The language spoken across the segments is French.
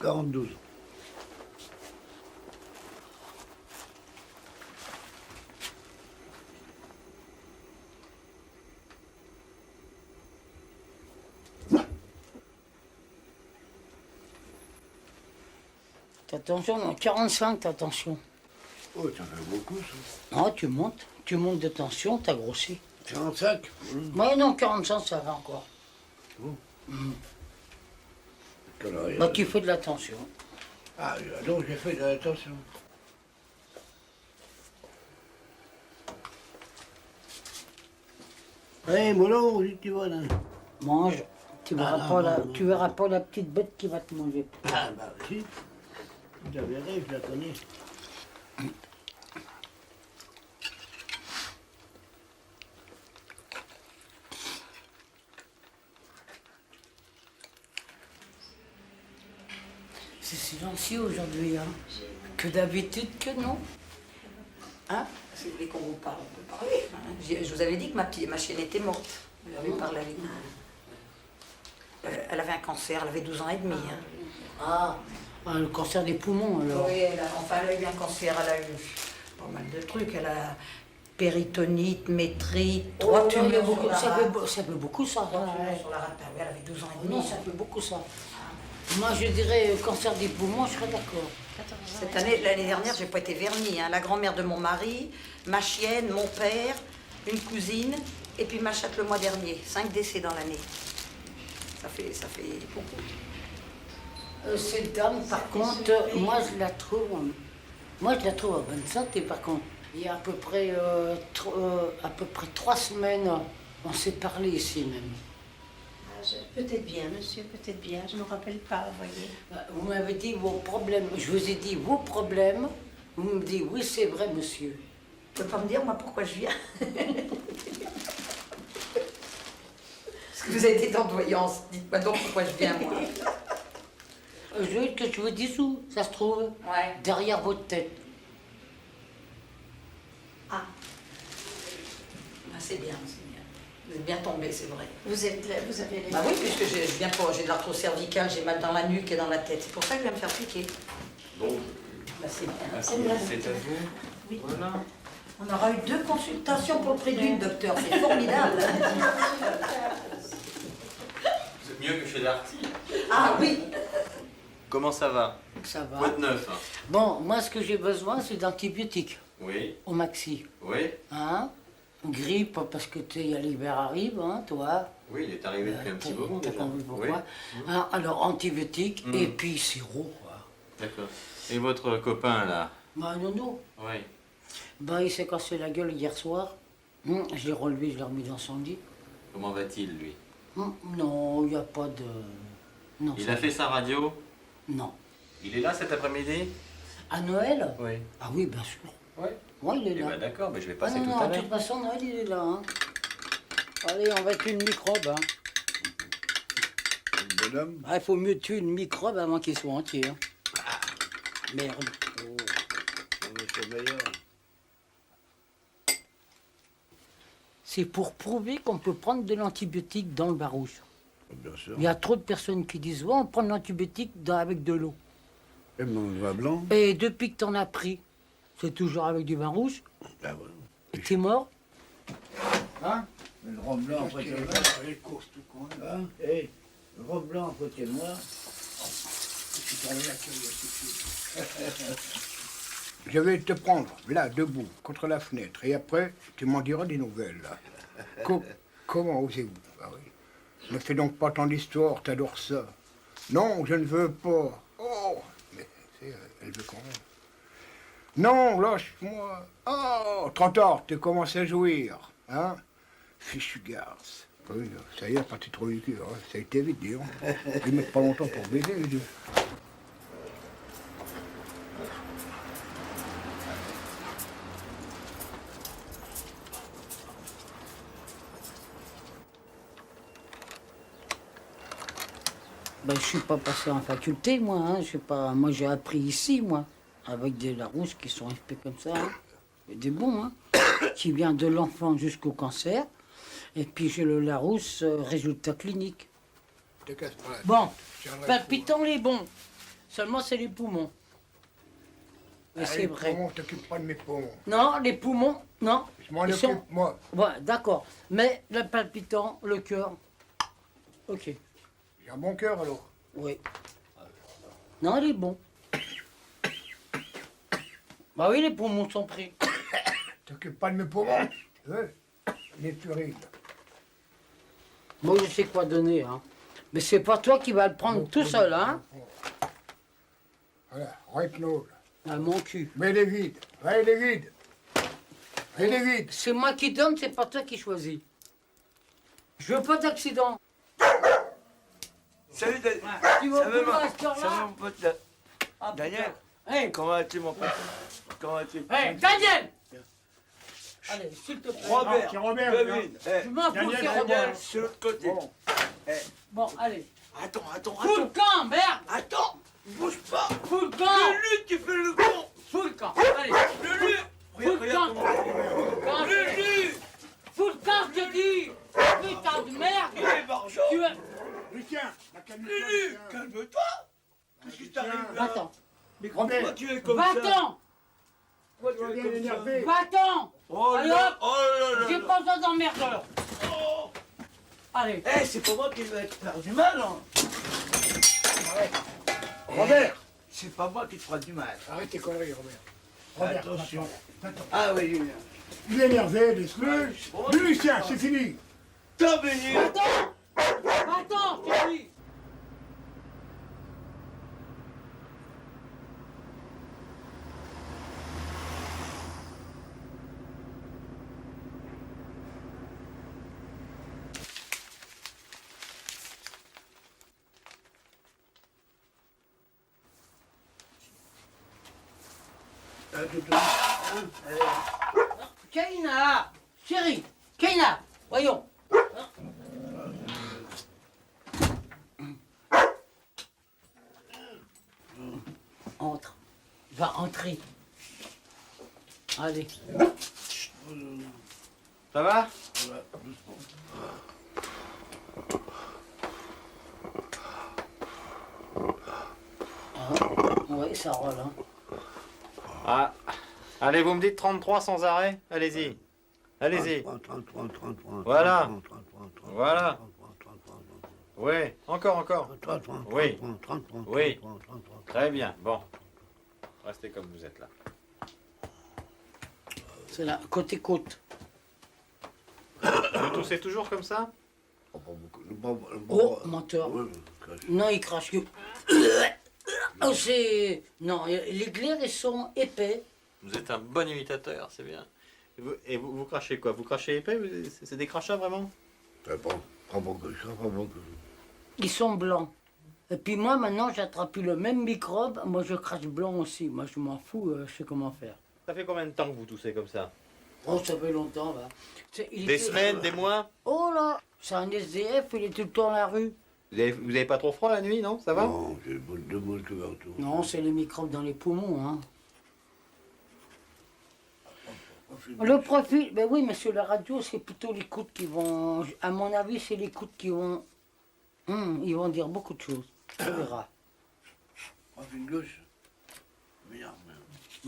42. Attention, non, 45, attention. Oh, ça fait beaucoup, ça. Non, tu montes de tension, t'as grossi. 45. Ouais, non, 45, ça va encore. Bah, tu fais de la tension. Ah, donc j'ai fait de l'attention. Hé, Molo, où tu vas, là? Mange. Tu verras, Ah, pas, non, non, tu verras pas la petite bête qui va te manger. Ah, bah, si. Tu la verrais, je la connais. C'est silencieux aujourd'hui, hein. Que d'habitude que non. Hein? Si vous voulez qu'on vous parle, on peut parler. Hein. Je vous avais dit que ma chienne était morte. Vous avez parlé avec moi. Elle avait un cancer, elle avait 12 ans et demi. Hein. Ah, le cancer des poumons, alors. Oui, elle a eu un cancer, elle a eu pas mal de trucs. Elle a péritonite, métrite, 3 tumeurs sur la rate. Ça fait beaucoup, ça. 3 tumeurs sur la rate. Ah oui, elle avait 12 ans et demi. Non, ça fait beaucoup, ça. Moi, je dirais cancer des poumons, je serais d'accord. L'année dernière, j'ai pas été vernie. Hein. La grand-mère de mon mari, ma chienne, mon père, une cousine, et puis ma chatte le mois dernier. 5 décès dans l'année. Ça fait beaucoup. Cette dame, par contre, moi, je la trouve en bonne santé, par contre. Il y a à peu près 3 semaines, on s'est parlé ici, même. Peut-être bien, monsieur, peut-être bien. Je ne me rappelle pas, vous voyez. Vous m'avez dit vos problèmes. Je vous ai dit vos problèmes. Vous me dites oui, c'est vrai, monsieur. Vous pouvez pas me dire, moi, pourquoi je viens? Parce que vous avez des dents de voyance. Dites-moi donc pourquoi je viens, moi. Je veux que je vous dise où, ça se trouve. Ouais. Derrière votre tête. Ah. Ah, c'est bien, c'est bien. Vous êtes bien tombé, c'est vrai. Vous êtes là, vous avez les... Bah oui, puisque je viens pas, j'ai de l'arthrose cervicale, j'ai mal dans la nuque et dans la tête. C'est pour ça que je viens me faire piquer. Bon, Bah c'est bien. merci, c'est à vous. Oui. Voilà. On aura eu 2 consultations pour le prix d'une, docteur. C'est formidable. Vous êtes mieux que chez Darty. Ah oui. Comment ça va? Ça va. Quoi de neuf? Hein? Bon, moi, ce que j'ai besoin, c'est d'antibiotiques Oui, au maxi. oui, Hein? Grippe, parce que l'hiver arrive, hein, toi. oui, il est arrivé depuis un petit moment T'as déjà. compris pourquoi. Oui. Hein, alors, antibiotiques et puis sirop, quoi. D'accord. Et votre copain là? Bah, Nono, Oui. bah, il s'est cassé la gueule hier soir. Je l'ai relevé, je l'ai remis dans son lit. Comment va-t-il lui? Non, il n'y a pas de... Non, Il ça- a fait sa radio? Non. Il est là cet après-midi? À Noël? Oui. Ah oui, bien sûr. Oui. Oui, il est Eh là. ben d'accord, mais je vais Ah passer non, tout non, à de l'heure. toute façon, Noël, il est là. Hein. Allez, on va tuer une microbe. Hein. Le bonhomme. Ah, il faut mieux tuer une microbe avant qu'il soit entier. Hein. Merde. Oh, mais c'est meilleur. C'est pour prouver qu'on peut prendre de l'antibiotique dans le barouche. Bien sûr. Il y a trop de personnes qui disent ouais, on prend de l'antibiotique avec de l'eau. Et mon vin blanc. Et depuis que t'en as pris, c'est toujours avec du vin rouge. Ah ouais. Et t'es mort. Hein? Le rhum blanc après t'es mort. Les courses tout con. Hein? Hé, le rhum blanc après t'es mort. Je suis tombé la queue, je vais te prendre, là, debout, contre la fenêtre. Et après, tu m'en diras des nouvelles, là. Comment osez-vous? Ah oui. Ne fais donc pas tant d'histoire, t'adores ça. Non, je ne veux pas. Oh, mais elle veut quand même. Non, lâche-moi. Oh, trop tard, tu commences à jouir. Hein? Fichu garce. Oui, ça y est, parti trop du cul. Hein. Ça a été vite, dis donc. Ils mettent pas longtemps pour baiser, les deux. Ben, je suis pas passé en faculté, moi. Hein. Je sais pas. Moi, j'ai appris ici, moi, avec des Larousse qui sont restés comme ça. Hein. Et des bons, hein, qui vient de l'enfant jusqu'au cancer. Et puis j'ai le Larousse résultat clinique. Te casse pas la tête. Bon, Tiendrai palpitant les bons. Seulement, c'est les poumons. Mais c'est Les vrai. poumons, t'occupes pas de mes poumons. Non, les poumons, non. Je m'en Ils occupe, sont- moi. Ouais, d'accord. Mais le palpitant, le cœur, ok. J'ai un bon cœur, alors. Oui. Non, il est bon. Bah oui, les poumons sont pris. T'occupes pas de mes poumons. Ouais. Les purines. Moi, je sais quoi donner, hein. Mais c'est pas toi qui vas le prendre tout seul, hein. Voilà, Retinol. À mon cul. Mais les vides. Ouais, les vides. Et les vides. C'est moi qui donne, c'est pas toi qui choisis. Je veux pas d'accident. Salut Daniel. Tu vas Ça va, plus mon- à cette heure-là. ça va, mon pote là. Ah, Daniel. putain. Hey, Comment vas-tu mon pote? Comment vas-tu? hey, Daniel. Allez, s'il te plaît. Robert, c'est Robert, Kevin, Je m'en fous, Daniel, c'est c'est Robert. Daniel, sur l'autre côté. Bon. Bon, allez. Attends, Fous le camp, merde. Attends, bouge pas. Fous le camp. Lulu, tu fais le con. Fous le camp. Allez. Lulu. Fous le camp. comment Lulu. Fous le camp, je te dis. Putain de merde. Il est marchand. Tu veux... Lucien, la calme-toi, Lulu, Lucien. calme-toi. Qu'est-ce qui t'arrive là? Va-t'en. Mais pourquoi tu es comme ça? Va-t'en. Pourquoi Tu tu vas es bien comme ça? l'énerver. Va-t'en. Oh Allez, là, hop. oh là là. J'ai pas besoin d'emmerdeur. Oh. Allez. Eh, c'est pas moi qui vais te faire du mal, hein. Robert. C'est pas moi qui te fera du mal. Arrête tes conneries, Robert. Robert, Attention. attends. Ah oui, Julien. Il est énervé, laisse-le. Lui, Lucien, c'est fini. T'as béni. Va-t'en. Va-t'en, je te dis. Kaina. Chérie. Kaina. Voyons. Entre. Va entrer. Allez. Ça va? Oui, ça roule, hein. Ah. Allez, vous me dites 33 sans arrêt? Allez-y. Allez-y. 33. Voilà. Voilà. Oui, encore. Oui. Oui. Très bien, bon. Restez comme vous êtes là. C'est là, côté côte. Vous toussez toujours comme ça? Oh, menteur. Non, il crache. Oh, c'est... Non, les glaires, ils sont épais. Vous êtes un bon imitateur, c'est bien. Et vous crachez quoi? Vous crachez épais? C'est des crachats vraiment? Ils sont blancs. Et puis moi, maintenant, j'attrape plus le même microbe. Moi, je crache blanc aussi. Moi, je m'en fous, je sais comment faire. Ça fait combien de temps que vous toussez comme ça? Oh, ça fait longtemps, là. Des semaines, des mois? Oh là, c'est un SDF, il est tout le temps dans la rue. Vous avez pas trop froid la nuit, non? Ça va? Non, j'ai deux boules couverture. Non, c'est les microbes dans les poumons, hein. Le profil, ben oui, mais sur la radio, c'est plutôt les coudes qui vont... À mon avis, c'est les coudes qui vont... ils vont dire beaucoup de choses. On verra. Une gauche. Merde.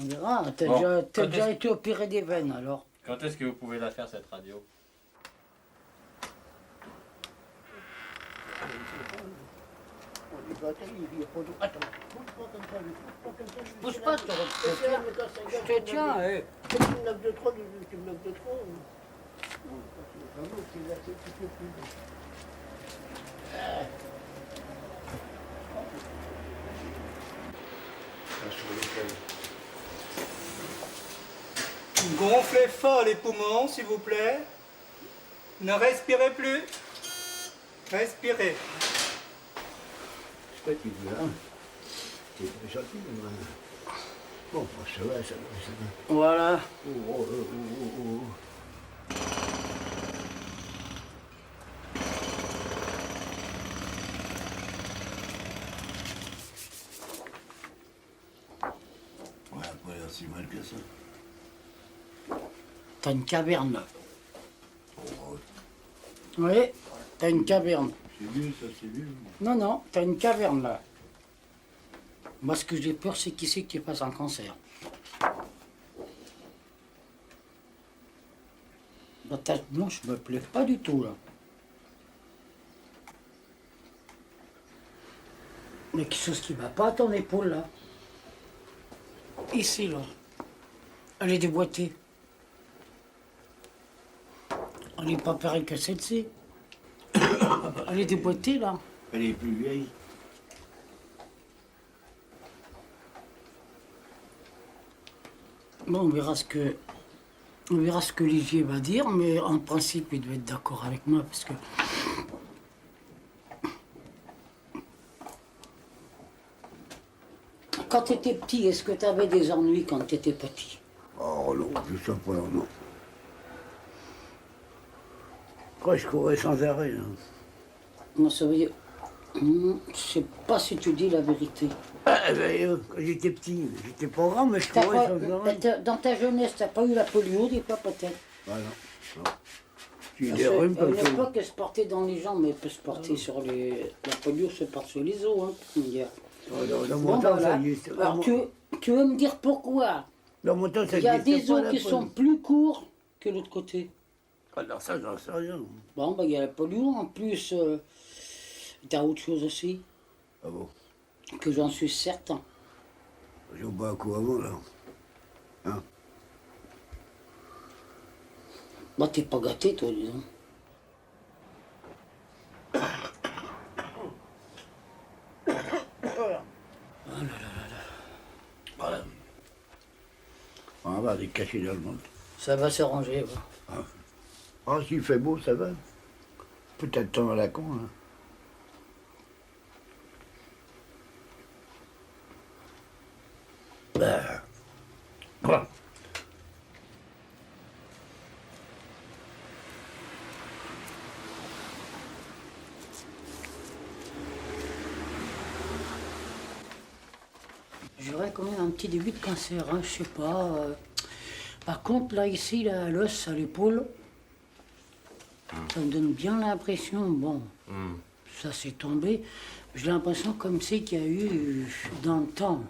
On verra. T'as Bon, déjà été opéré des veines, alors. Quand est-ce que vous pouvez la faire cette radio? Attends. Bouge pas, je te tiens. Eh. Gonflez fort les poumons, s'il vous plaît. Ne respirez plus. Respirez. C'est pas qui dit là. C'est pas gentil, mais... Bon, ça va. Voilà. Oh. Ouais, après, si mal que ça. T'as une caverne. Oui, t'as une caverne. C'est vieux, ça, c'est vieux. Non, t'as une caverne là. Moi, ce que j'ai peur, c'est qui c'est qui fasse un cancer. La tache blanche me plaît pas du tout, là. Il y a quelque chose qui va pas à ton épaule, là. Ici, là. Elle est déboîtée. Elle n'est pas pareille que celle-ci. Elle est déboîtée, là. Elle est plus vieille. Bon, on verra ce que Olivier va dire, mais en principe, il doit être d'accord avec moi, parce que... Quand tu étais petit, est-ce que tu avais des ennuis quand tu étais petit? Oh non, je sais pas, non. Quoi, je courais sans arrêt, là. Non, ça veut dire... Je sais pas si tu dis la vérité. Ah, ben, quand j'étais petit, j'étais pas grand, mais je T'as courais pas- sans arrêt. dans ta jeunesse, t'as pas eu la polio, des fois, peut-être? Ah non, non. J'ai Parce des rhumes qu'à une comme ça. époque, elle se portait dans les jambes, mais elle peut se porter sur les... La polio se porte sur les os, hein, pour me dire. Dans Bon, mon temps, voilà. ça existe. Alors, tu veux me dire pourquoi Dans mon temps, ça il y a existait des pas, os la qui polio. sont plus courts que l'autre côté? Alors ça, j'en sais rien. Bon, bah, il y a la polio, en plus, t'as autre chose aussi, Ah bon? que j'en suis certain. J'ai pas un coup avant, là. Hein? Bah, t'es pas gâté, toi, disons. Voilà. On va avoir des cachets dans le monde. Ça va s'arranger, va. Ah, s'il fait beau, ça va. Peut-être temps à la con, hein. Quoi? J'aurais quand même un petit début de cancer, hein, je sais pas. Par contre, là, ici, là, l'os à l'épaule, ça me donne bien l'impression, bon, ça s'est tombé. J'ai l'impression comme c'est qu'il y a eu, dans le temps,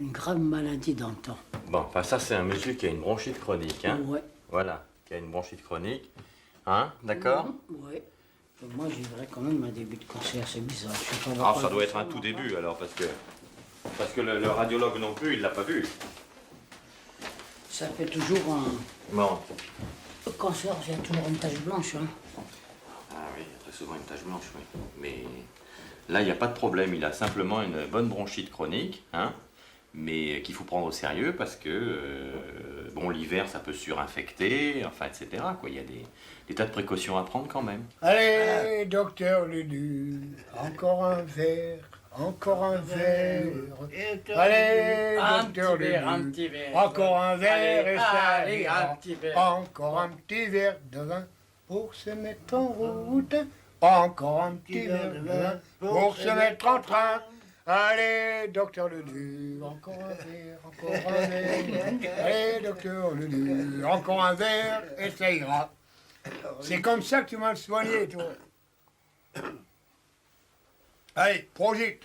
une grave maladie dans le temps. Bon, enfin ça c'est un monsieur qui a une bronchite chronique, hein. Ouais. Voilà, qui a une bronchite chronique. Hein, d'accord? Ouais. Moi, j'y verrais quand même un début de cancer, c'est bizarre. Je sais pas Alors pourquoi. ça doit être un tout début alors parce que le radiologue non plus il l'a pas vu. Ça fait toujours un... Bon. Le cancer, il y a toujours une tache blanche, hein. Ah oui, il y a très souvent une tache blanche, oui. Mais là il n'y a pas de problème, il a simplement une bonne bronchite chronique, hein. Mais qu'il faut prendre au sérieux parce que bon l'hiver ça peut surinfecter, enfin etc. quoi. Il y a des tas de précautions à prendre quand même. Allez, docteur Lulu, encore un verre, encore un verre. Allez, docteur Lulu, encore un verre et ça ira. Encore un petit verre de vin pour se mettre en route. Encore un petit verre de vin pour se mettre en train. Allez, docteur Lulu, encore un verre, encore un verre. Allez, docteur Lulu, encore un verre et ça ira. C'est comme ça que tu m'as soigné, toi. Allez, projette.